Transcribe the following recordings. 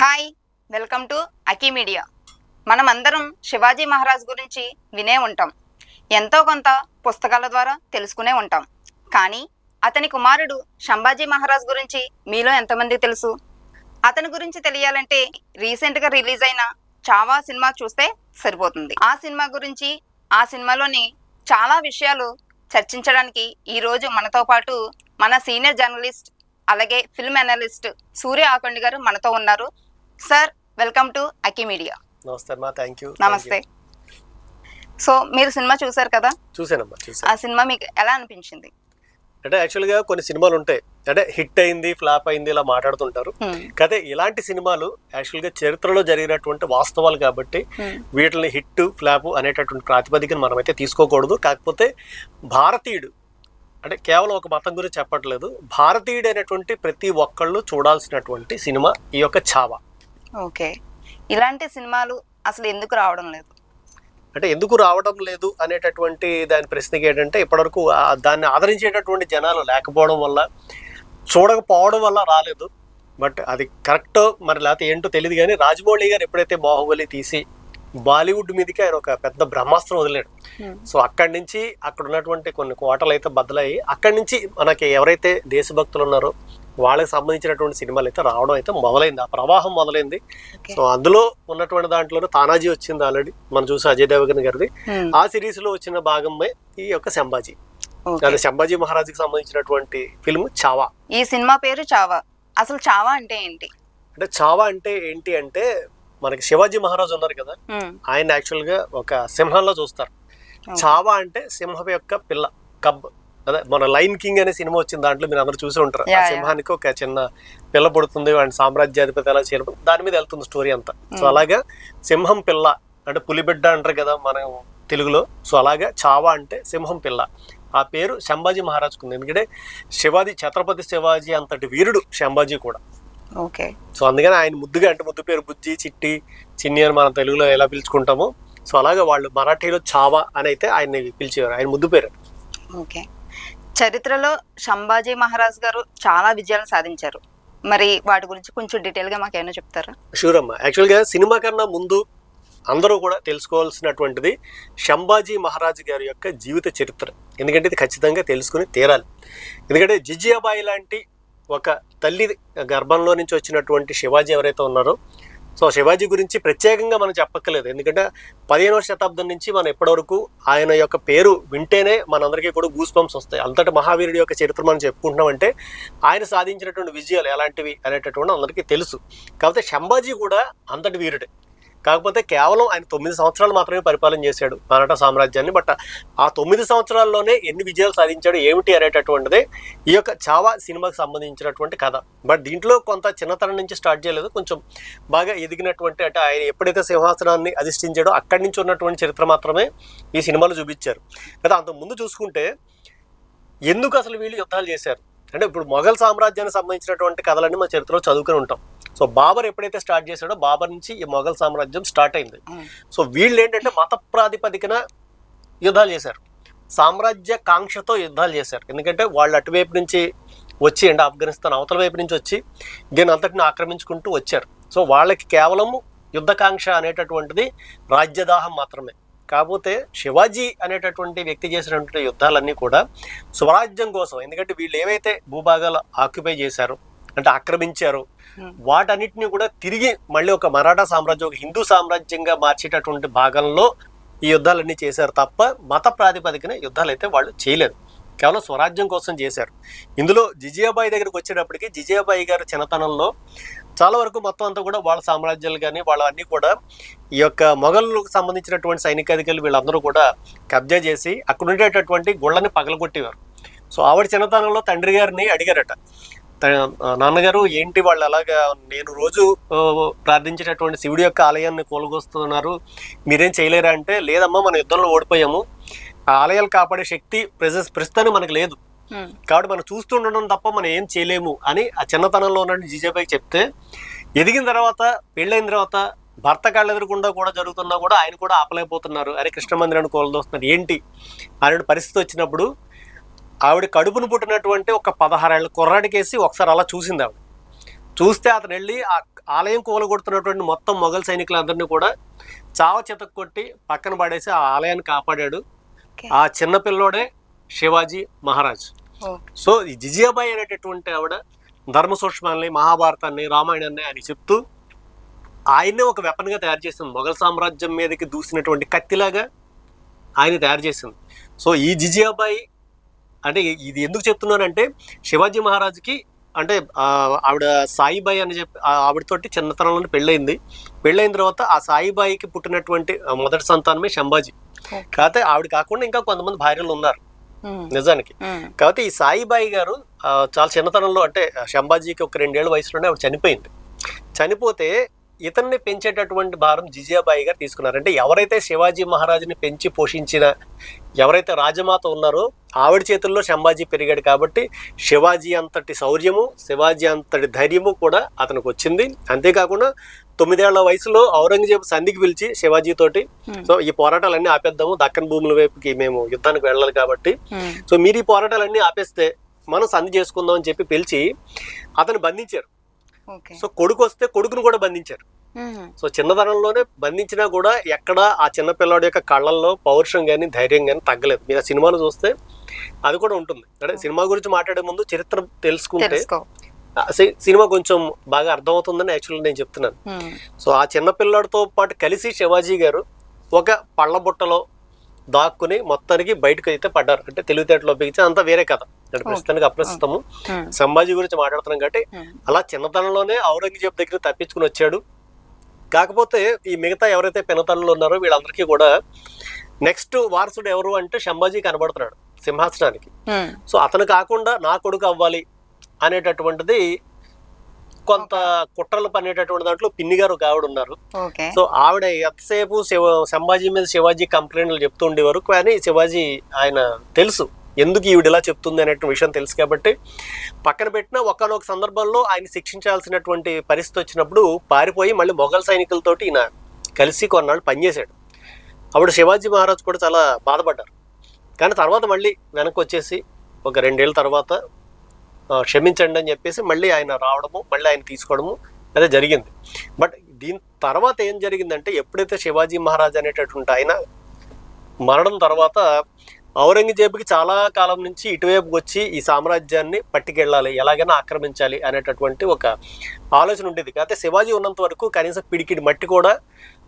Hi, welcome to Aki media. మనమందరం శివాజీ మహారాజ్ గురించి వినే ఉంటాం, ఎంతో కొంత పుస్తకాల ద్వారా తెలుసుకునే ఉంటాం. కానీ అతని కుమారుడు సంభాజీ మహారాజ్ గురించి మీలో ఎంతమంది తెలుసు? అతని గురించి తెలియాలంటే రీసెంట్గా రిలీజ్ అయిన చావా సినిమా చూస్తే సరిపోతుంది. ఆ సినిమా గురించి, ఆ సినిమాలోని చాలా విషయాలు చర్చించడానికి ఈరోజు మనతో పాటు మన సీనియర్ జర్నలిస్ట్ అలాగే ఫిల్మ్ అనలిస్ట్ సూర్య ఆకొండి గారు మనతో ఉన్నారు. Sir, welcome to Aki media. నమస్తే అమ్మా, థ్యాంక్ యూ. నమస్తే. సో మీరు సినిమా చూసారు కదా? చూసానమ్మా. ఆ సినిమా మీకు ఎలా అనిపించింది? అంటే యాక్చువల్గా కొన్ని సినిమాలు ఉంటాయి, అంటే హిట్ అయింది, ఫ్లాప్ అయింది, ఇలా మాట్లాడుతుంటారు. కాదే ఇలాంటి సినిమాలు యాక్చువల్గా చరిత్రలో జరిగినటువంటి వాస్తవాలు కాబట్టి వీటిని హిట్ ఫ్లాప్ అనేటటువంటి ప్రాతిపదికను మనమైతే తీసుకోకూడదు. కాకపోతే భారతీయుడు అంటే కేవలం ఒక మతం గురించి చెప్పట్లేదు, భారతీయుడు అనేటువంటి ప్రతి ఒక్కళ్ళు చూడాల్సినటువంటి సినిమా ఈ యొక్క చావా. ఓకే, ఇలాంటి సినిమాలు అసలు ఎందుకు రావడం లేదు? అంటే ఎందుకు రావడం లేదు అనేటటువంటి దాని ప్రశ్నకి ఏంటంటే, ఇప్పటివరకు దాన్ని ఆదరించేటటువంటి జనాలు లేకపోవడం వల్ల, చూడకపోవడం వల్ల రాలేదు. బట్ అది కరెక్టో మరి లేకపోతే ఏంటో తెలియదు. కానీ రాజమౌళి గారు ఎప్పుడైతే బాహుబలి తీసి బాలీవుడ్ మీదకి ఆయన ఒక పెద్ద బ్రహ్మాస్త్రం వదిలేడు. సో అక్కడి నుంచి అక్కడ ఉన్నటువంటి కొన్ని కోటలు అయితే బద్దలయ్యి, అక్కడి నుంచి మనకి ఎవరైతే దేశభక్తులు ఉన్నారో వాళ్ళకి సంబంధించినటువంటి సినిమాలు అయితే రావడం అయితే మొదలైంది, ఆ ప్రవాహం మొదలైంది. సో అందులో ఉన్నటువంటి దాంట్లో తానాజీ వచ్చింది ఆల్రెడీ, మనం చూసి అజయ్ దేవగన్ గారిది. ఆ సిరీస్ లో వచ్చిన భాగమే ఈ యొక్క సంభాజీ. అది సంభాజీ మహారాజుకి సంబంధించినటువంటి ఫిల్మ్ చావా. ఈ సినిమా పేరు చావా. అసలు చావా అంటే ఏంటి? అంటే చావా అంటే ఏంటి అంటే, మనకి శివాజీ మహారాజు ఉన్నారు కదా, ఆయన యాక్చువల్ గా ఒక సింహంలో చూస్తారు. చావా అంటే సింహం యొక్క పిల్ల, కబ్. అదే మన లైన్ కింగ్ అనే సినిమా వచ్చింది, దాంట్లో మీరు అందరూ చూసి ఉంటారు. ఆ సింహానికి ఒక చిన్న పిల్ల పుడుతుంది, వాడి సామ్రాజ్యాధిపతి ఎలా చేయడం, దాని మీద వెళ్తుంది స్టోరీ అంతా. సో అలాగా సింహం పిల్ల అంటే పులిబిడ్డ అంటారు కదా మనం తెలుగులో. సో అలాగా చావా అంటే సింహం పిల్ల. ఆ పేరు సంభాజీ మహారాజుకు ఉంది, ఎందుకంటే శివాజీ, ఛత్రపతి శివాజీ అంతటి వీరుడు సంభాజీ కూడా. ఓకే. సో అందుకని ఆయన ముద్దుగా, అంటే ముద్దు పేరు బుజ్జి, చిట్టి, చిన్ని అని మనం తెలుగులో ఎలా పిలుచుకుంటామో, సో అలాగే వాళ్ళు మరాఠీలో చావా అని అయితే ఆయన్ని పిలిచేవారు, ఆయన ముద్దు పేరు. ఓకే. చరిత్రలో సంభాజీ మహారాజ్ గారు చాలా విజయాలు సాధించారు, మరి వాటి గురించి కొంచెం డీటెయిల్గా మాకు ఏమైనా చెప్తారా? షూర్ అమ్మా. యాక్చువల్గా సినిమా కన్నా ముందు అందరూ కూడా తెలుసుకోవాల్సినటువంటిది సంభాజీ మహారాజు గారి యొక్క జీవిత చరిత్ర. ఎందుకంటే ఇది ఖచ్చితంగా తెలుసుకుని తీరాలి. ఎందుకంటే జిజియాబాయి లాంటి ఒక తల్లి గర్భంలో నుంచి వచ్చినటువంటి శివాజీ ఎవరైతే ఉన్నారో, సో శివాజీ గురించి ప్రత్యేకంగా మనం చెప్పక్కర్లేదు. ఎందుకంటే 15వ శతాబ్దం నుంచి మనం ఎప్పటివరకు ఆయన యొక్క పేరు వింటేనే మనందరికీ కూడా గూస్ బంప్స్ వస్తాయి. అంతటి మహావీరుడి యొక్క చరిత్ర మనం చెప్పుకుంటున్నామంటే ఆయన సాధించినటువంటి విజయాలు ఎలాంటివి అనేటటువంటి అందరికీ తెలుసు. కాకపోతే సంభాజీ కూడా అంతటి వీరుడే. కాకపోతే కేవలం ఆయన 9 సంవత్సరాలు మాత్రమే పరిపాలన చేశాడు మరాఠా సామ్రాజ్యాన్ని. బట్ ఆ 9 సంవత్సరాల్లోనే ఎన్ని విజయాలు సాధించాడు ఏమిటి అనేటటువంటిదే ఈ యొక్క చావా సినిమాకి సంబంధించినటువంటి కథ. బట్ దీంట్లో కొంత చిన్నతనం నుంచి స్టార్ట్ చేయలేదు, కొంచెం బాగా ఎదిగినటువంటి, అంటే ఆయన ఎప్పుడైతే సింహాసనాన్ని అధిష్ఠించాడో అక్కడి నుంచి ఉన్నటువంటి చరిత్ర మాత్రమే ఈ సినిమాలో చూపించారు కదా. అంతకుముందు చూసుకుంటే ఎందుకు అసలు వీళ్ళు యుద్ధాలు చేశారు అంటే, ఇప్పుడు మొఘల్ సామ్రాజ్యానికి సంబంధించినటువంటి కథలన్నీ మన చరిత్రలో చదువుకుని ఉంటాం. సో బాబర్ ఎప్పుడైతే స్టార్ట్ చేశాడో బాబర్ నుంచి ఈ మొఘల్ సామ్రాజ్యం స్టార్ట్ అయింది. సో వీళ్ళు ఏంటంటే మత ప్రాతిపదికన యుద్ధాలు చేశారు, సామ్రాజ్య కాంక్షతో యుద్ధాలు చేశారు. ఎందుకంటే వాళ్ళు అటువైపు నుంచి వచ్చి, అంటే ఆఫ్ఘనిస్తాన్ అవతల వైపు నుంచి వచ్చి దీని అంతటిని ఆక్రమించుకుంటూ వచ్చారు. సో వాళ్ళకి కేవలము యుద్ధకాంక్ష అనేటటువంటిది రాజ్యదాహం మాత్రమే. కాకపోతే శివాజీ అనేటటువంటి వ్యక్తి చేసినటువంటి యుద్ధాలన్నీ కూడా స్వరాజ్యం కోసం. ఎందుకంటే వీళ్ళు ఏవైతే భూభాగాలు ఆక్యుపై చేశారో, అంటే ఆక్రమించారో, వాటన్నిటిని కూడా తిరిగి మళ్ళీ ఒక మరాఠా సామ్రాజ్యం, ఒక హిందూ సామ్రాజ్యంగా మార్చేటటువంటి భాగంలో ఈ యుద్ధాలన్నీ చేశారు తప్ప మత ప్రాతిపదికన యుద్ధాలు అయితే వాళ్ళు చేయలేదు, కేవలం స్వరాజ్యం కోసం చేశారు. ఇందులో జిజియాబాయి దగ్గరికి వచ్చేటప్పటికి జిజియాబాయి గారి చిన్నతనంలో చాలా వరకు మొత్తం అంతా కూడా వాళ్ళ సామ్రాజ్యాలు కానీ వాళ్ళన్నీ కూడా ఈ యొక్క మొఘలుకు సంబంధించినటువంటి సైనికాధికారులు వీళ్ళందరూ కూడా కబ్జా చేసి అక్కడ ఉండేటటువంటి గుళ్ళని పగలగొట్టేవారు. సో ఆవిడ చిన్నతనంలో తండ్రి గారిని అడిగారట, నాన్నగారు ఏంటి వాళ్ళు అలాగా, నేను రోజు ప్రార్థించేటటువంటి శివుడి యొక్క ఆలయాన్ని కూలగొస్తున్నారు, మీరేం చేయలేరా అంటే, లేదమ్మా మన యుద్ధంలో ఓడిపోయాము, ఆ ఆలయాలు కాపాడే శక్తి ప్రస్తుతానికి మనకు లేదు, కాబట్టి మనం చూస్తుండడం తప్ప మనం ఏం చేయలేము అని ఆ చిన్నతనంలో ఉన్న జిజాబాయికి చెప్తే, ఎదిగిన తర్వాత పెళ్ళైన తర్వాత భర్త కాళ్ళ ఎదురకుండా కూడా జరుగుతున్నా కూడా ఆయన కూడా ఆపలేకపోతున్నారు, అరే కృష్ణ మందిరాన్ని కూలదోస్తున్నారు ఏంటి అనే పరిస్థితి వచ్చినప్పుడు ఆవిడ కడుపును పుట్టినటువంటి ఒక 16 ఏళ్ళ కుర్రాడికేసి ఒకసారి అలా చూసింది ఆవిడ. చూస్తే అతను వెళ్ళి ఆ ఆలయం కూలగొడుతున్నటువంటి మొత్తం మొఘల్ సైనికులందరినీ కూడా చావ చితక్ కొట్టి పక్కన పడేసి ఆ ఆలయాన్ని కాపాడాడు. ఆ చిన్న పిల్లోడే శివాజీ మహారాజ్. సో ఈ జిజియాబాయి అనేటటువంటి ఆవిడ ధర్మ సూక్ష్మాలని, మహాభారతాన్ని, రామాయణాన్ని ఆయన చెప్తూ ఆయన్నే ఒక వెపన్గా తయారు చేసింది. మొఘల్ సామ్రాజ్యం మీదకి దూసినటువంటి కత్తిలాగా ఆయన తయారు చేసింది. సో ఈ జిజియాబాయి అంటే ఇది ఎందుకు చెప్తున్నానంటే, శివాజీ మహారాజ్కి అంటే ఆవిడ సాయిబాయి అని చెప్పి ఆవిడతోటి చిన్నతనంలోనే పెళ్ళైన తర్వాత ఆ సాయిబాయికి పుట్టినటువంటి మొదటి సంతానమే శంభాజీ. కాకపోతే ఆవిడ కాకుండా ఇంకా కొంతమంది భార్యలు ఉన్నారు నిజానికి. కాకపోతే ఈ సాయిబాయి గారు చాలా చిన్నతనంలో అంటే శంభాజీకి ఒక 2 ఏళ్ల వయసులోనే ఆవిడ చనిపోయింది. చనిపోతే ఇతన్ని పెంచేటటువంటి భారం జిజియాబాయి గారు తీసుకున్నారు. అంటే ఎవరైతే శివాజీ మహారాజుని పెంచి పోషించిన ఎవరైతే రాజమాత ఉన్నారో ఆవిడ చేతుల్లో శంభాజీ పెరిగాడు. కాబట్టి శివాజీ అంతటి శౌర్యము, శివాజీ అంతటి ధైర్యము కూడా అతనికి వచ్చింది. అంతేకాకుండా 9 ఏళ్ల వయసులో ఔరంగజేబు సంధికి పిలిచి శివాజీ తోటి, సో ఈ పోరాటాలన్నీ ఆపేద్దాము, దక్కన్ భూముల వైపుకి మేము యుద్ధానికి వెళ్ళాలి కాబట్టి, సో మీరు ఈ పోరాటాలన్నీ ఆపేస్తే మనం సంధి చేసుకుందాం అని చెప్పి పిలిచి అతను బంధించారు. సో కొడుకు వస్తే కొడుకును కూడా బంధించారు. సో చిన్నతనంలోనే బంధించినా కూడా ఎక్కడ ఆ చిన్న పిల్లాడి యొక్క కళ్ళల్లో పౌరుషం కానీ ధైర్యం కానీ తగ్గలేదు. మీరు ఆ సినిమాలు చూస్తే అది కూడా ఉంటుంది. అంటే సినిమా గురించి మాట్లాడే ముందు చరిత్ర తెలుసుకుంటే సినిమా కొంచెం బాగా అర్థమవుతుందని యాక్చువల్గా నేను చెప్తున్నాను. సో ఆ చిన్న పిల్లాడితో పాటు కలిసి శివాజీ గారు ఒక పళ్ళ బుట్టలో దాక్కుని మొత్తానికి బయటకు అయితే పడ్డారు. అంటే తెలివితేటలో ఉపయోగించి అంతా వేరే కథ, ప్రస్తుతానికి అప్రస్తుతము. సంభాజీ గురించి మాట్లాడుతున్నాం కాబట్టి అలా చిన్నతనంలోనే ఔరంగజేబు దగ్గర తప్పించుకుని వచ్చాడు. కాకపోతే ఈ మిగతా ఎవరైతే పినతనులు ఉన్నారో వీళ్ళందరికీ కూడా నెక్స్ట్ వారసుడు ఎవరు అంటే శంభాజీ కనబడుతున్నాడు సింహాసనానికి. సో అతను కాకుండా నా కొడుకు అవ్వాలి అనేటటువంటిది కొంత కుట్రలు పనేటటువంటి దాంట్లో పిన్ని గారు ఒక ఆవిడ ఉన్నారు. సో ఆవిడ ఎంతసేపు శంభాజీ మీద శివాజీ కంప్లైంట్లు చెప్తూ ఉండేవారు. కానీ శివాజీ ఆయన తెలుసు ఎందుకు ఈవిడ ఇలా చెప్తుంది అనే విషయం తెలుసు కాబట్టి పక్కన పెట్టిన ఒక్కనొక సందర్భంలో ఆయన శిక్షించాల్సినటువంటి పరిస్థితి వచ్చినప్పుడు పారిపోయి మళ్ళీ మొఘల్ సైనికులతోటి ఈయన కలిసి కొన్నాళ్ళు పనిచేశాడు. అప్పుడు శివాజీ మహారాజ్ కూడా చాలా బాధపడ్డారు. కానీ తర్వాత మళ్ళీ వెనక్కి వచ్చేసి ఒక 2 ఏళ్ళ తర్వాత క్షమించండి అని చెప్పేసి మళ్ళీ ఆయన రావడము, మళ్ళీ ఆయన తీసుకోవడము అదే జరిగింది. బట్ దీని తర్వాత ఏం జరిగిందంటే, ఎప్పుడైతే శివాజీ మహారాజ్ అనేటటువంటి ఆయన మరణం తర్వాత ఔరంగజేబుకి చాలా కాలం నుంచి ఇటువైపుకి వచ్చి ఈ సామ్రాజ్యాన్ని పట్టుకెళ్ళాలి, ఎలాగైనా ఆక్రమించాలి అనేటటువంటి ఒక ఆలోచన ఉండేది. కాకపోతే శివాజీ ఉన్నంత వరకు కనీసం పిడికిడి మట్టి కూడా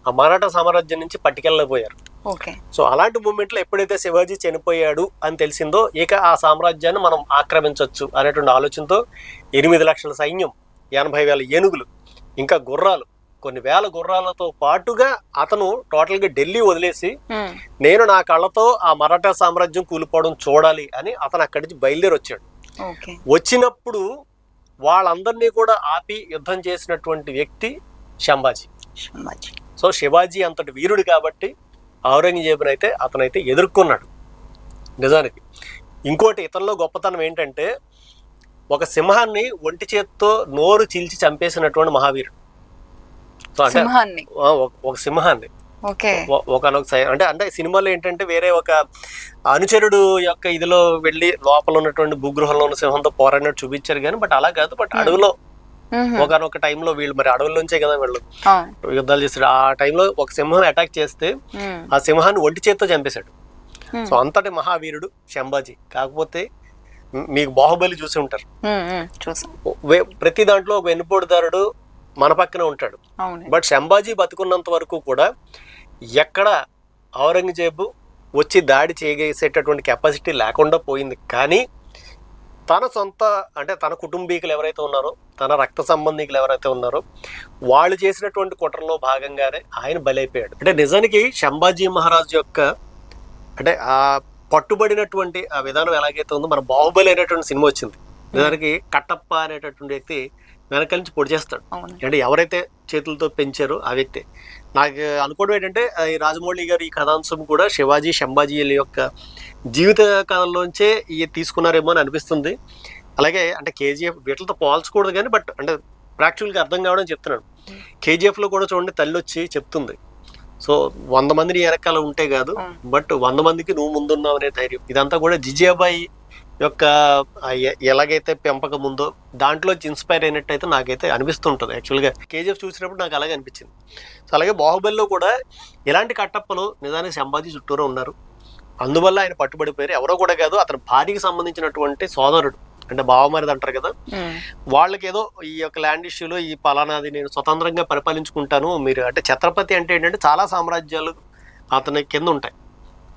ఆ మరాఠా సామ్రాజ్యం నుంచి పట్టుకెళ్ళలేకపోయారు. సో అలాంటి మూమెంట్లో ఎప్పుడైతే శివాజీ చనిపోయాడు అని తెలిసిందో ఇక ఆ సామ్రాజ్యాన్ని మనం ఆక్రమించవచ్చు అనేటువంటి ఆలోచనతో 8 లక్షల సైన్యం, 80,000 ఏనుగులు, ఇంకా గుర్రాలు, కొన్ని వేల గుర్రాలతో పాటుగా అతను టోటల్ గా ఢిల్లీ వదిలేసి నేను నా కళ్ళతో ఆ మరాఠా సామ్రాజ్యం కూలిపోవడం చూడాలి అని అతను అక్కడి నుంచి బయలుదేరి వచ్చాడు. వచ్చినప్పుడు వాళ్ళందరినీ కూడా ఆపి యుద్ధం చేసినటువంటి వ్యక్తి శంభాజీ. సో శివాజీ అంతటి వీరుడు కాబట్టి ఔరంగజేబుని అయితే అతనైతే ఎదుర్కొన్నాడు. నిజానికి ఇంకోటి ఇతనిలో గొప్పతనం ఏంటంటే, ఒక సింహాన్ని ఒంటి చేత్తో నోరు చీల్చి చంపేసినటువంటి మహావీరుడు. ఒక సింహాన్ని ఒకనొక అంటే సినిమాలో ఏంటంటే వేరే ఒక అనుచరుడు యొక్క ఇదిలో వెళ్ళి లోపల ఉన్నటువంటి భూగృహంలో ఉన్న సింహంతో పోరాడినట్టు చూపించారు కానీ బట్ అలా కాదు. బట్ అడవిలో ఒకనొక టైంలో వీళ్ళు మరి అడవుల్లోంచే కదా వీళ్ళు యుద్ధాలు చేస్తాడు. ఆ టైంలో ఒక సింహం అటాక్ చేస్తే ఆ సింహాన్ని ఒంటి చేత్తో చంపేశాడు. సో అంతటి మహావీరుడు శంభాజీ. కాకపోతే మీకు బాహుబలి చూసి ఉంటారు, ప్రతి దాంట్లో ఒక వెన్నుపోటుదారుడు మన పక్కన ఉంటాడు. బట్ శంభాజీ బతుకున్నంత వరకు కూడా ఎక్కడ ఔరంగజేబు వచ్చి దాడి చేయగేసేటటువంటి కెపాసిటీ లేకుండా పోయింది. కానీ తన సొంత అంటే తన కుటుంబీకులు ఎవరైతే ఉన్నారో, తన రక్త సంబంధికులు ఎవరైతే ఉన్నారో వాళ్ళు చేసినటువంటి కుట్రలో భాగంగానే ఆయన బలైపోయాడు. అంటే నిజానికి శంభాజీ మహారాజ్ యొక్క అంటే ఆ పట్టుబడినటువంటి ఆ విధానం ఎలాగైతే ఉందో, మన బాహుబలి అనేటువంటి సినిమా వచ్చింది, నిజానికి కట్టప్ప అనేటటువంటి వ్యక్తి వెనకాల నుంచి పొడి చేస్తాడు. అంటే ఎవరైతే చేతులతో పెంచారో ఆ వ్యక్తి. నాకు అనుకోవడం ఏంటంటే ఈ రాజమౌళి గారు ఈ కథాంశం కూడా శివాజీ శంభాజీల యొక్క జీవిత కథల్లోంచే తీసుకున్నారేమో అని అనిపిస్తుంది. అలాగే అంటే కేజీఎఫ్ వీటితో పోల్చకూడదు కానీ బట్ అంటే ప్రాక్టికల్గా అర్థం కావడం చెప్తున్నాను. కేజీఎఫ్లో కూడా చూడండి, తల్లి వచ్చి చెప్తుంది, సో 100 మందిని వెనకాల ఉంటే కాదు బట్ 100 మందికి నువ్వు ముందున్నావు అనే ధైర్యం. ఇదంతా కూడా జిజియాబాయి యొక్క ఎలాగైతే పెంపకం ఉందో దాంట్లో ఇన్స్పైర్ అయినట్టయితే నాకైతే అనిపిస్తుంటుంది. యాక్చువల్గా కేజీఎఫ్ చూసినప్పుడు నాకు అలాగే అనిపించింది. సో అలాగే బాహుబలిలో కూడా ఇలాంటి కట్టప్పలు నిజానికి సంభాజీ చుట్టూరా ఉన్నారు. అందువల్ల ఆయన పట్టుబడిపోయారు. ఎవరో కూడా కాదు, అతని భార్యకి సంబంధించినటువంటి సోదరుడు, అంటే బావమరిది అంటారు కదా, వాళ్ళకి ఏదో ఈ యొక్క ల్యాండ్ ఇష్యూలో ఈ పలానాది నేను స్వతంత్రంగా పరిపాలించుకుంటాను మీరు అంటే, ఛత్రపతి అంటే ఏంటంటే చాలా సామ్రాజ్యాలు అతని కింద ఉంటాయి.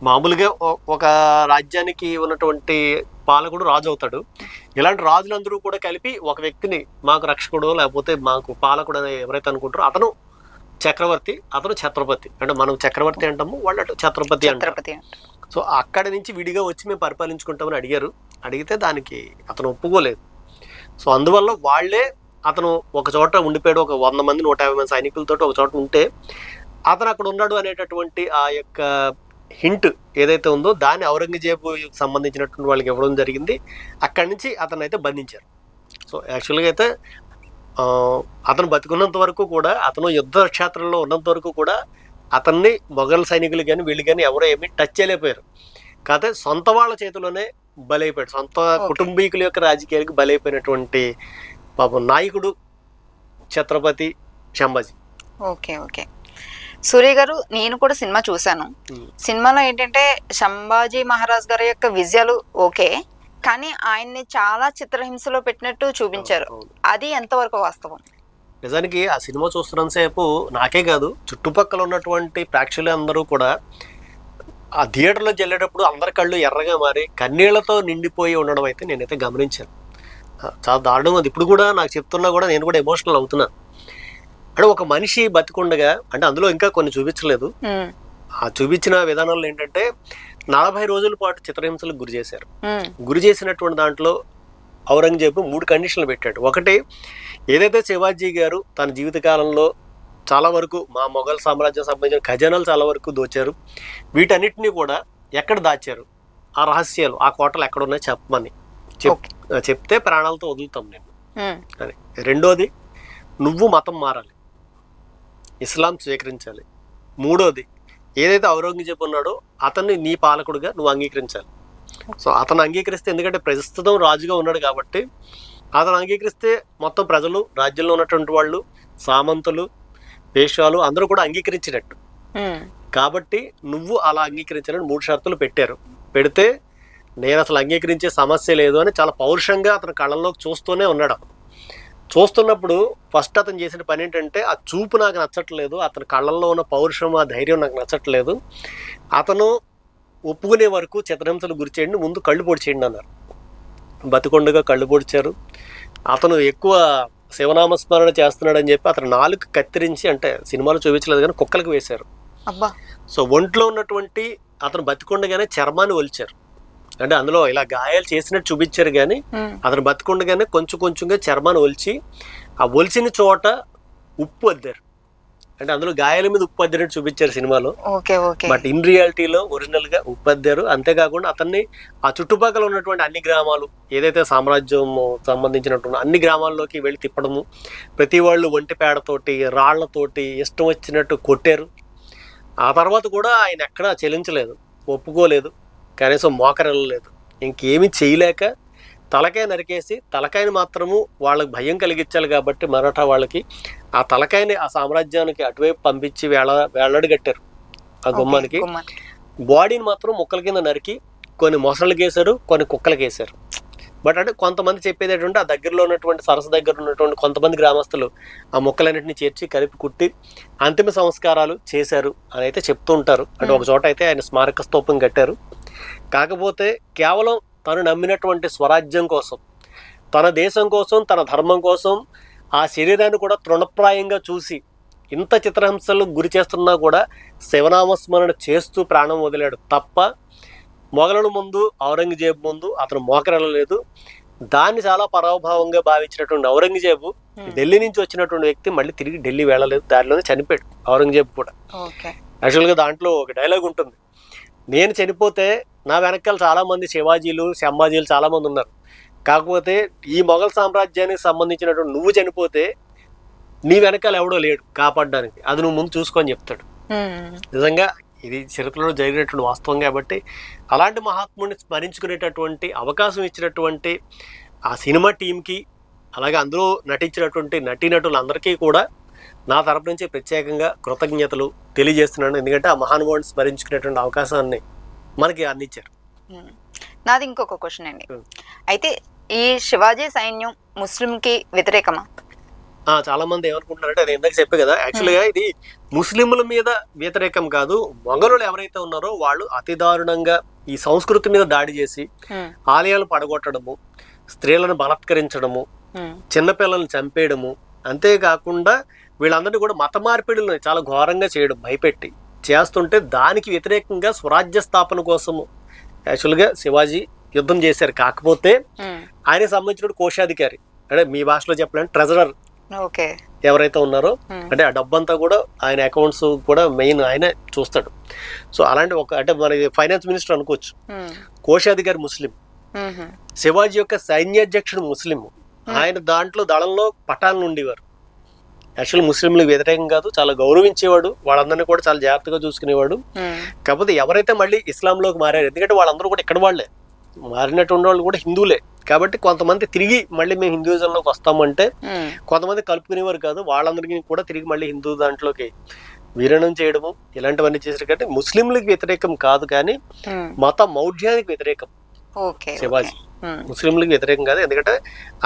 మామూలుగా ఒక రాజ్యానికి ఉన్నటువంటి పాలకుడు రాజు అవుతాడు. ఇలాంటి రాజులందరూ కూడా కలిపి ఒక వ్యక్తిని మాకు రక్షకుడు లేకపోతే మాకు పాలకుడు అని ఎవరైతే అనుకుంటారో అతను చక్రవర్తి, అతను ఛత్రపతి. అంటే మనం చక్రవర్తి అంటాము, వాళ్ళు అటు ఛత్రపతి అంటారు. సో అక్కడి నుంచి విడిగా వచ్చి మేము పరిపాలించుకుంటామని అడిగారు. అడిగితే దానికి అతను ఒప్పుకోలేదు. సో అందువల్ల వాళ్ళే అతను ఒక చోట ఉండిపోయాడు. ఒక 100 మంది 150 మంది సైనికులతో ఒక చోట ఉంటే అతను అక్కడ ఉన్నాడు అనేటటువంటి ఆ యొక్క హింట్ ఏదైతే ఉందో దాన్ని ఔరంగజేబు సంబంధించినటువంటి వాళ్ళకి ఇవ్వడం జరిగింది. అక్కడి నుంచి అతను అయితే బంధించారు. సో యాక్చువల్గా అయితే అతను బతికున్నంత వరకు కూడా, అతను యుద్ధ క్షేత్రంలో ఉన్నంత వరకు కూడా అతన్ని మొఘల్ సైనికులు కానీ వీళ్ళు కానీ ఎవరో ఏమీ టచ్ చేయలేకపోయారు. కాకపోతే సొంత వాళ్ళ చేతిలోనే బలైపోయాడు. సొంత కుటుంబీకుల యొక్క రాజకీయాలకు బలైపోయినటువంటి పాపం నాయకుడు ఛత్రపతి సంభాజీ. ఓకే ఓకే సూర్య గారు, నేను కూడా సినిమా చూశాను. సినిమాలో ఏంటంటే సంభాజీ మహారాజ్ గారి యొక్క విజయాలు ఓకే, కానీ ఆయన్ని చాలా చిత్రహింసలో పెట్టినట్టు చూపించారు. అది ఎంతవరకు వాస్తవం? నిజానికి ఆ సినిమా చూస్తున్నంతసేపు నాకే కాదు, చుట్టుపక్కల ఉన్నటువంటి ప్రేక్షకులు అందరూ కూడా ఆ థియేటర్లో వెళ్ళేటప్పుడు అందరి కళ్ళు ఎర్రగా మారి కన్నీళ్లతో నిండిపోయి ఉండడం అయితే నేనైతే గమనించాను. చాలా దారుణం. అది ఇప్పుడు కూడా నాకు చెప్తున్నా కూడా నేను కూడా ఎమోషనల్ అవుతున్నాను. అంటే ఒక మనిషి బతికుండగా, అంటే అందులో ఇంకా కొన్ని చూపించలేదు, ఆ చూపించిన విధానంలో ఏంటంటే 40 రోజుల పాటు చిత్రహింసలకు గురి చేశారు. గురి చేసినటువంటి దాంట్లో ఔరంగజేబు 3 కండిషన్లు పెట్టాడు. ఒకటి, ఏదైతే శివాజీ గారు తన జీవితకాలంలో చాలా వరకు మా మొఘల్ సామ్రాజ్యం సంబంధించిన ఖజానాలు చాలా వరకు దోచారు, వీటన్నిటిని కూడా ఎక్కడ దాచారు, ఆ రహస్యాలు, ఆ కోటలు ఎక్కడున్నాయి చెప్పమని చెప్తే ప్రాణాలతో వదులుతాం నేను అని. రెండోది, నువ్వు మతం మారాలి, ఇస్లాం స్వీకరించాలి. మూడోది, ఏదైతే ఔరంగజేబు ఉన్నాడో అతన్ని నీ పాలకుడుగా నువ్వు అంగీకరించాలి. సో అతను అంగీకరిస్తే, ఎందుకంటే ప్రస్తుతం రాజుగా ఉన్నాడు కాబట్టి అతను అంగీకరిస్తే మొత్తం ప్రజలు, రాజ్యంలో ఉన్నటువంటి వాళ్ళు, సామంతులు, పేష్వాలు అందరూ కూడా అంగీకరించినట్టు. కాబట్టి నువ్వు అలా అంగీకరించాలని 3 షరతులు పెట్టారు. పెడితే నేను అసలు అంగీకరించే సమస్య లేదు అని చాలా పౌరుషంగా అతను కళ్ళల్లోకి చూస్తూనే ఉన్నాడు. చూస్తున్నప్పుడు ఫస్ట్ అతను చేసిన పని ఏంటంటే, ఆ చూపు నాకు నచ్చట్లేదు, అతని కళ్ళల్లో ఉన్న పౌరుషం, ఆ ధైర్యం నాకు నచ్చట్లేదు, అతను ఒప్పుకునే వరకు చిత్రహింసలు గురి చేయండి, ముందు కళ్ళు పొడి చేయండి అన్నారు. బతికొండగా కళ్ళు పొడిచారు. అతను ఎక్కువ శివనామస్మరణ చేస్తున్నాడని చెప్పి అతను 4 కత్తిరించి, అంటే సినిమాలో చూపించలేదు కానీ కుక్కలకు వేశారు. సో ఒంట్లో ఉన్నటువంటి అతను బతికొండగానే చర్మాన్ని ఒలిచారు. అంటే అందులో ఇలా గాయాలు చేసినట్టు చూపించారు కానీ అతను బతికొండగానే కొంచెం కొంచెంగా చర్మాన్ని ఒలిచి, ఆ ఒలిచిన చోట ఉప్పు అద్దారు. అంటే అందులో గాయాల మీద ఉప్పు అద్దినట్టు చూపించారు సినిమాలో, బట్ ఇన్ రియాలిటీలో ఒరిజినల్ గా ఉప్పు అద్దారు. అంతేకాకుండా అతన్ని ఆ చుట్టుపక్కల ఉన్నటువంటి అన్ని గ్రామాలు, ఏదైతే సామ్రాజ్యం సంబంధించినటువంటి అన్ని గ్రామాల్లోకి వెళ్ళి తిప్పడము, ప్రతి వాళ్ళు ఒంటి పేడతోటి రాళ్లతోటి ఇష్టం వచ్చినట్టు కొట్టారు. ఆ తర్వాత కూడా ఆయన ఎక్కడా చెల్లించలేదు, ఒప్పుకోలేదు, కనీసం మోకరెళ్ళలేదు. ఇంకేమీ చేయలేక తలకాయ నరికేసి, తలకాయని మాత్రము వాళ్ళకి భయం కలిగించాలి కాబట్టి మరాఠా వాళ్ళకి, ఆ తలకాయని ఆ సామ్రాజ్యానికి అటువైపు పంపించి వేలాడగట్టారు ఆ గుమ్మానికి. బాడీని మాత్రం ముక్కల కింద నరికి కొన్ని మొసళ్ళకి వేశారు, కొన్ని కుక్కలకి వేశారు. బట్ అంటే కొంతమంది చెప్పేది ఏంటంటే, ఆ దగ్గరలో ఉన్నటువంటి సరస్సు దగ్గర ఉన్నటువంటి కొంతమంది గ్రామస్తులు ఆ మొక్కలన్నింటినీ చేర్చి కలిపి కుట్టి అంతిమ సంస్కారాలు చేశారు అని అయితే చెప్తూ ఉంటారు. అంటే ఒక చోట అయితే ఆయన స్మారక స్తూపం కట్టారు. కాకపోతే కేవలం తను నమ్మినటువంటి స్వరాజ్యం కోసం, తన దేశం కోసం, తన ధర్మం కోసం ఆ శరీరాన్ని కూడా తృణప్రాయంగా చూసి ఇంత చిత్రహింసలకు గురి చేస్తున్నా కూడా శివనామస్మరణ చేస్తూ ప్రాణం వదిలాడు తప్ప మొఘలుల ముందు, ఔరంగజేబు ముందు అతను మోకరెళ్ళలేదు. దాన్ని చాలా పరాభావంగా భావించినటువంటి ఔరంగజేబు, ఢిల్లీ నుంచి వచ్చినటువంటి వ్యక్తి మళ్ళీ తిరిగి ఢిల్లీ వెళ్ళలేదు, దారిలోనే చనిపోయాడు ఔరంగజేబు కూడా. యాక్చువల్గా దాంట్లో ఒక డైలాగ్ ఉంటుంది, నేను చనిపోతే నా వెనకాల చాలా మంది శివాజీలు, సంభాజీలు చాలా మంది ఉన్నారు, కాకపోతే ఈ మొఘల్ సామ్రాజ్యానికి సంబంధించినటువంటి నువ్వు చనిపోతే నీ వెనకాల ఎవడో లేడు కాపాడడానికి, అది నువ్వు ముందు చూసుకొని చెప్తాడు. నిజంగా ఇది చరిత్రలో జరిగినటువంటి వాస్తవం కాబట్టి అలాంటి మహాత్ముడిని స్మరించుకునేటటువంటి అవకాశం ఇచ్చినటువంటి ఆ సినిమా టీంకి, అలాగే అందులో నటించినటువంటి నటీనటులందరికీ కూడా నా తరపు నుంచి ప్రత్యేకంగా కృతజ్ఞతలు తెలియజేస్తున్నాను. ఎందుకంటే ఆ మహానుభావుడిని స్మరించుకునేటువంటి అవకాశాన్ని మనకి అందించారు. నాది ఇంకొక క్వశ్చన్ అండి. అయితే ఈ శివాజీ సైన్యం ముస్లింకి వ్యతిరేకమా? చాలా మంది ఏమనుకుంటున్నారంటే, నేను ఇందాక చెప్పే కదా, యాక్చువల్గా ఇది ముస్లింల మీద వ్యతిరేకం కాదు. మొఘలులు ఎవరైతే ఉన్నారో వాళ్ళు అతి దారుణంగా ఈ సంస్కృతి మీద దాడి చేసి ఆలయాలు పడగొట్టడము, స్త్రీలను బలాత్కరించడము, చిన్నపిల్లలను చంపేయడము, అంతేకాకుండా వీళ్ళందరినీ కూడా మత మార్పిడులను చాలా ఘోరంగా చేయడం, భయపెట్టి చేస్తుంటే దానికి వ్యతిరేకంగా స్వరాజ్య స్థాపన కోసము యాక్చువల్గా శివాజీ యుద్ధం చేశారు. కాకపోతే ఆయనకు సంబంధించిన కోశాధికారి, అంటే మీ భాషలో చెప్పాలంటే ట్రెజరర్ ఎవరైతే ఉన్నారో, అంటే ఆ డబ్బంతా కూడా ఆయన అకౌంట్స్ కూడా మెయిన్ ఆయనే చూస్తాడు. సో అలాంటి అంటే మన ఫైనాన్స్ మినిస్టర్ అనుకోవచ్చు. కోశాధికారి ముస్లిం, శివాజీ యొక్క సైన్యాధ్యక్షుడు ముస్లిం. ఆయన దాంట్లో దళంలో పఠాన్లు ఉండేవారు. యాక్చువల్ ముస్లింలకు వ్యతిరేకం కాదు, చాలా గౌరవించేవాడు, వాళ్ళందరినీ కూడా చాలా జాగ్రత్తగా చూసుకునేవాడు. కాకపోతే ఎవరైతే మళ్ళీ ఇస్లాంలోకి మారారు, ఎందుకంటే వాళ్ళందరూ కూడా ఇక్కడ వాళ్ళే, మారినటువంటి వాళ్ళు కూడా హిందువులే కాబట్టి కొంతమంది తిరిగి మళ్ళీ మేము హిందూయిజంలోకి వస్తామంటే కొంతమంది కలుపుకునేవారు కాదు, వాళ్ళందరికీ కూడా తిరిగి మళ్ళీ హిందూ దాంట్లోకి విలీనం చేయడము ఇలాంటివన్నీ చేశారు. కాబట్టి ముస్లింలకు వ్యతిరేకం కాదు, కానీ మత మౌఢ్యానికి వ్యతిరేకం శివాజీ. ముస్లింలకు వ్యతిరేకం కాదు, ఎందుకంటే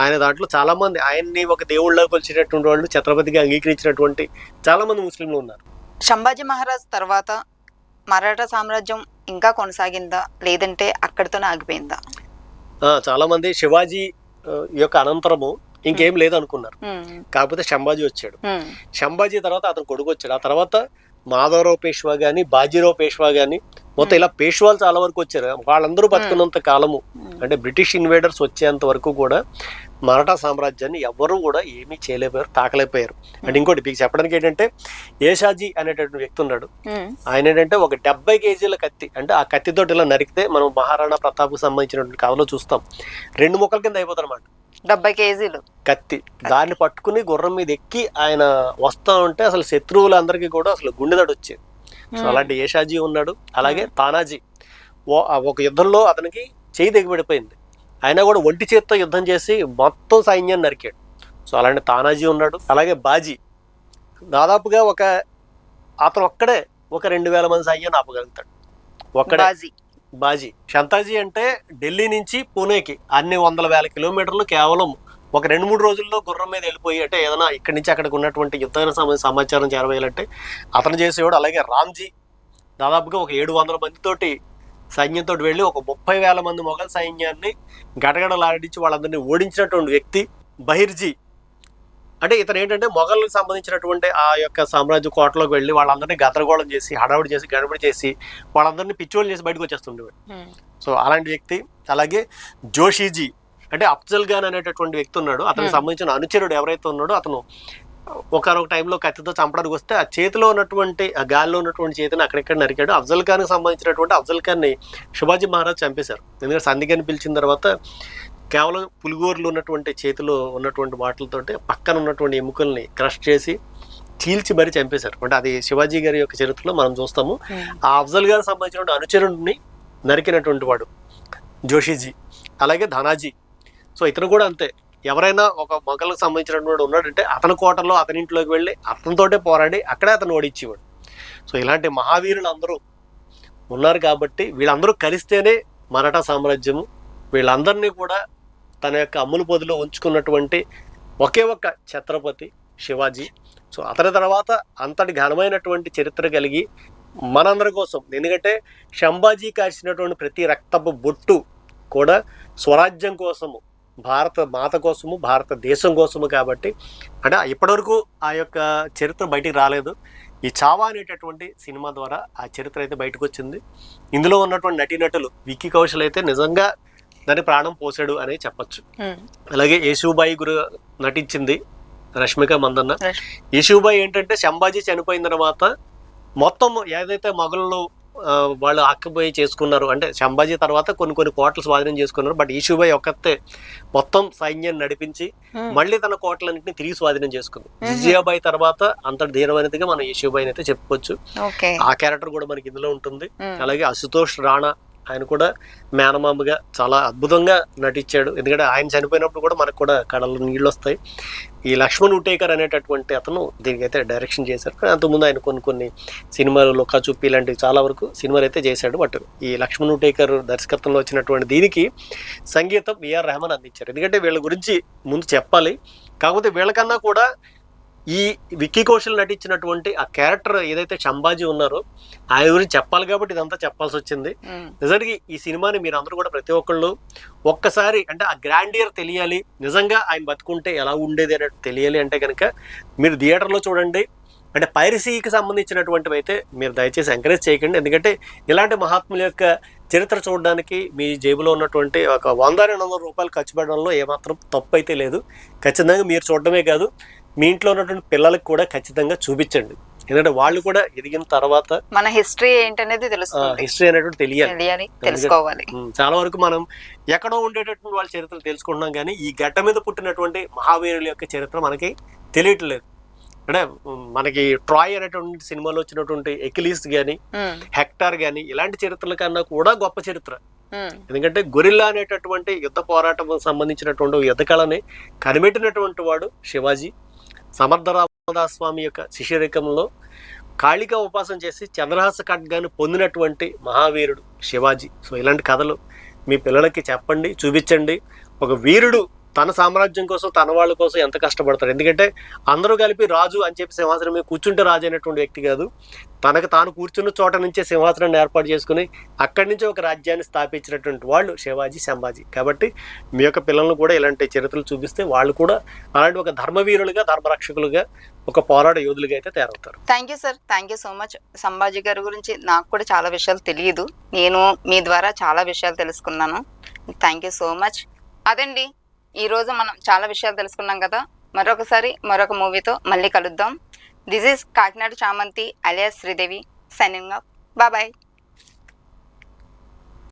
ఆయన దాంట్లో చాలా మంది ఆయన్ని ఒక దేవుళ్ళ కొలిచినటువంటి వాళ్ళు, ఛత్రపతిగా అంగీకరించినటువంటి చాలా మంది ముస్లింలు ఉన్నారు. సంభాజీ మహారాజ్ తర్వాత మరాఠా సామ్రాజ్యం ఇంకా కొనసాగిందా, లేదంటే అక్కడితోనే ఆగిపోయిందా? చాలా మంది శివాజీ యొక్క అనంతరము ఇంకేం లేదనుకున్నారు. కాకపోతే శంభాజీ వచ్చాడు. శంభాజీ తర్వాత అతను కొడుకు వచ్చాడు. ఆ తర్వాత మాధవరావు పేష్వా గాని, బాజీరావు పేష్వా గాని, మొత్తం ఇలా పేష్వాలు చాలా వరకు వచ్చారు. వాళ్ళందరూ బతుకున్నంత కాలము, అంటే బ్రిటిష్ ఇన్వేడర్స్ వచ్చేంత వరకు కూడా మరాఠా సామ్రాజ్యాన్ని ఎవ్వరూ కూడా ఏమీ చేయలేకపోయారు, తాకలేకపోయారు. అంటే ఇంకోటి మీకు చెప్పడానికి ఏంటంటే, ఏషాజీ అనేటటువంటి వ్యక్తి ఉన్నాడు. ఆయన ఏంటంటే ఒక 70 కేజీల కత్తి, అంటే ఆ కత్తితోటి ఇలా నరికితే మనం మహారాణా ప్రతాప్ సంబంధించినటువంటి కథలో చూస్తాం, 2 ముక్కల కింద అయిపోతారు అన్నమాట. 70 కేజీలు కత్తి, దాన్ని పట్టుకుని గుర్రం మీద ఎక్కి ఆయన వస్తా ఉంటే అసలు శత్రువులందరికీ కూడా అసలు గుండెదడు వచ్చేది. సో అలాంటి ఏషాజీ ఉన్నాడు. అలాగే తానాజీ, ఒక యుద్ధంలో అతనికి చేయి తెగిపడిపోయింది, అయినా కూడా ఒంటి చేత్తో యుద్ధం చేసి మొత్తం సైన్యాన్ని నరికాడు. సో అలాంటి తానాజీ ఉన్నాడు. అలాగే బాజీ, దాదాపుగా అతను ఒక్కడే ఒక 2000 మంది సైన్యాన్ని ఆపగలుగుతాడు ఒక్కడే. బాజీ. షంతాజీ అంటే ఢిల్లీ నుంచి పూణేకి అన్ని 100,000 కిలోమీటర్లు కేవలం ఒక 2-3 రోజుల్లో గుర్రం మీద వెళ్ళిపోయి, అంటే ఏదైనా ఇక్కడి నుంచి అక్కడికి ఉన్నటువంటి యుద్ధానికి సంబంధించిన సమాచారం చేరవేయాలంటే అతను చేసేవాడు. అలాగే రామ్జీ దాదాపుగా ఒక 700 మందితోటి సైన్యంతో వెళ్ళి ఒక 30,000 మంది మొఘల్ సైన్యాన్ని గడగడలాడించి వాళ్ళందరినీ ఓడించినటువంటి వ్యక్తి. బహిర్జీ అంటే ఇతను ఏంటంటే మొఘల్కి సంబంధించినటువంటి ఆ యొక్క సామ్రాజ్య కోటలోకి వెళ్ళి వాళ్ళందరినీ గదరగోళం చేసి, హడావుడి చేసి, గడబడి చేసి వాళ్ళందరినీ పిచ్చోళ్ళు చేసి బయటకు వచ్చేస్తుండేవాడు. సో అలాంటి వ్యక్తి. అలాగే జోషీజీ అంటే అఫ్జల్ ఖాన్ అనేటటువంటి వ్యక్తి ఉన్నాడు. అతనికి సంబంధించిన అనుచరుడు ఎవరైతే ఉన్నాడో అతను ఒకనొక టైంలో కత్తితో చంపడానికి వస్తే ఆ చేతిలో ఉన్నటువంటి, ఆ గాలిలో ఉన్నటువంటి చేతిని అక్కడెక్కడ నరికాడు. అఫ్జల్ ఖాన్కి సంబంధించినటువంటి అఫ్జల్ ఖాన్ని శివాజీ మహారాజ్ చంపేశారు. ఎందుకంటే సంధిగాన్ని పిలిచిన తర్వాత కేవలం పులిగోర్లు ఉన్నటువంటి చేతిలో ఉన్నటువంటి వాటిలతోటి పక్కన ఉన్నటువంటి ఎముకల్ని క్రష్ చేసి చీల్చి మరీ చంపేశారు. అంటే అది శివాజీ గారి యొక్క చరిత్రలో మనం చూస్తాము. ఆ అఫ్జల్ గారికి సంబంధించిన అనుచరుడిని నరికినటువంటి వాడు జోషీజీ. అలాగే ధనాజీ. సో ఇతను కూడా అంతే, ఎవరైనా ఒక మొఘల్కి సంబంధించినటువంటి ఉన్నాడంటే అతని కోటలో అతని ఇంట్లోకి వెళ్ళి అతనితోటే పోరాడి అక్కడే అతను ఓడించేవాడు. సో ఇలాంటి మహావీరులు అందరూ ఉన్నారు కాబట్టి వీళ్ళందరూ కలిస్తేనే మరాఠా సామ్రాజ్యము. వీళ్ళందరినీ కూడా తన యొక్క అమ్ముల పొదిలో ఉంచుకున్నటువంటి ఒకే ఒక్క ఛత్రపతి శివాజీ. సో అతని తర్వాత అంతటి ఘనమైనటువంటి చరిత్ర కలిగి మనందరి కోసం, ఎందుకంటే శంభాజీ కాల్చినటువంటి ప్రతి రక్తపు బొట్టు కూడా స్వరాజ్యం కోసము, భారత మాత కోసము, భారతదేశం కోసము. కాబట్టి అంటే ఇప్పటివరకు ఆ యొక్క చరిత్ర బయటికి రాలేదు. ఈ చావా అనేటటువంటి సినిమా ద్వారా ఆ చరిత్ర అయితే బయటకు వచ్చింది. ఇందులో ఉన్నటువంటి నటీనటులు విక్కీ కౌశల్ అయితే నిజంగా దాని ప్రాణం పోసాడు అని చెప్పచ్చు. అలాగే యేసుబాయి గురు నటించింది రష్మిక మందన్న. యేసుబాయి ఏంటంటే శంభాజీ చనిపోయిన తర్వాత మొత్తం ఏదైతే మొఘలు వాళ్ళు ఆక్యుపై చేసుకున్నారు. అంటే సంభాజీ తర్వాత కొన్ని కోటలు స్వాధీనం చేసుకున్నారు. బట్ ఈషుబాయి ఒక్కతే మొత్తం సైన్యాన్ని నడిపించి మళ్ళీ తన కోటలన్నింటినీ తిరిగి స్వాధీనం చేసుకుంది. జిజియాబాయి తర్వాత అంతటి ధీరమైనదిగా మనం ఈషుబాయిని అయితే చెప్పుకోవచ్చు. ఆ క్యారెక్టర్ కూడా మనకి ఇందులో ఉంటుంది. అలాగే అశుతోష్ రాణా, ఆయన కూడా మేనమామగా చాలా అద్భుతంగా నటించాడు. ఎందుకంటే ఆయన చనిపోయినప్పుడు కూడా మనకు కూడా కళ్ళలో నీళ్ళు వస్తాయి. ఈ లక్ష్మణ్ ఉటేకర్ అనేటటువంటి అతను దీనికైతే డైరెక్షన్ చేశారు. అంతకుముందు ఆయన కొన్ని సినిమాలు లొక్కా చుప్పి ఇలాంటివి చాలా వరకు సినిమాలు అయితే చేశాడు. బట్ ఈ లక్ష్మణ్ ఉటేకర్ దర్శకత్వంలో వచ్చినటువంటి దీనికి సంగీతం విఆర్ రెహమాన్ అందించారు. ఎందుకంటే వీళ్ళ గురించి ముందు చెప్పాలి. కాకపోతే వీళ్ళకన్నా కూడా ఈ విక్కీ కౌశల్ నటించినటువంటి ఆ క్యారెక్టర్ ఏదైతే సంభాజీ ఉన్నారో ఆయన గురించి చెప్పాలి కాబట్టి ఇదంతా చెప్పాల్సి వచ్చింది. నిజానికి ఈ సినిమాని మీరు అందరూ కూడా ప్రతి ఒక్కళ్ళు ఒక్కసారి అంటే ఆ గ్రాండియర్ తెలియాలి, నిజంగా ఆయన బతుకుంటే ఎలా ఉండేది అనేది తెలియాలి అంటే కనుక మీరు థియేటర్లో చూడండి. అంటే పైరసీకి సంబంధించినటువంటివి అయితే మీరు దయచేసి ఎంకరేజ్ చేయకండి. ఎందుకంటే ఇలాంటి మహాత్ముల యొక్క చరిత్ర చూడడానికి మీ జేబులో ఉన్నటువంటి ఒక 100-200 రూపాయలు ఖర్చు పెట్టడంలో ఏమాత్రం తప్పు అయితే లేదు. ఖచ్చితంగా మీరు చూడడమే కాదు, మీ ఇంట్లో ఉన్నటువంటి పిల్లలకు కూడా ఖచ్చితంగా చూపించండి. ఎందుకంటే వాళ్ళు కూడా ఎదిగిన తర్వాత మన హిస్టరీ ఏంటనేది తెలుస్తుంది. హిస్టరీ అనేటువంటి తెలియాలి, తెలుసుకోవాలి. చాలా వరకు మనం ఎక్కడో ఉండేటటువంటి వాళ్ళ చరిత్రలు తెలుసుకుంటున్నాం, కానీ ఈ గడ్డ మీద పుట్టినటువంటి మహావీరుల యొక్క చరిత్ర మనకి తెలియట్లేదు. అంటే మనకి ట్రాయ్ అనేటువంటి సినిమాలో వచ్చినటువంటి ఎకిలీస్ గాని, హెక్టార్ గాని ఇలాంటి చరిత్రల కన్నా కూడా గొప్ప చరిత్ర. ఎందుకంటే గొరిల్లా అనేటటువంటి యుద్ధ పోరాటం సంబంధించినటువంటి యుద్ధ కళని కనిపెట్టినటువంటి వాడు శివాజీ. సమర్థ రామదాస్ స్వామి యొక్క శిష్యరికంలో కాళికా ఉపాసన చేసి చంద్రహాస ఖడ్గాను పొందినటువంటి మహావీరుడు శివాజీ. సో ఇలాంటి కథలు మీ పిల్లలకి చెప్పండి, చూపించండి. ఒక వీరుడు తన సామ్రాజ్యం కోసం, తన వాళ్ళ కోసం ఎంత కష్టపడతాడు. ఎందుకంటే అందరూ కలిపి రాజు అని చెప్పి సింహాసనం మీద కూర్చుంటే రాజు అనేటువంటి వ్యక్తి కాదు. తనకు తాను కూర్చున్న చోట నుంచే సింహాసనాన్ని ఏర్పాటు చేసుకుని అక్కడి నుంచి ఒక రాజ్యాన్ని స్థాపించినటువంటి వాళ్ళు శివాజీ, సంభాజీ. కాబట్టి మీ యొక్క పిల్లలను కూడా ఇలాంటి చరిత్రలు చూపిస్తే వాళ్ళు కూడా అలాంటి ఒక ధర్మవీరులుగా, ధర్మరక్షకులుగా, ఒక పోరాట యోధులుగా అయితే తయారవుతారు. Thank you sir, thank you so much. Sambhaji గారి గురించి నాకు కూడా చాలా విషయాలు తెలియదు, నేను మీ ద్వారా చాలా విషయాలు తెలుసుకున్నాను. Thank you so much. అదండి, ఈరోజు మనం చాలా విషయాలు తెలుసుకున్నాం కదా. మరొకసారి మరొక మూవీతో మళ్ళీ కలుద్దాం. This is Kakinada Chamanthi alias Sridevi signing off. Bye.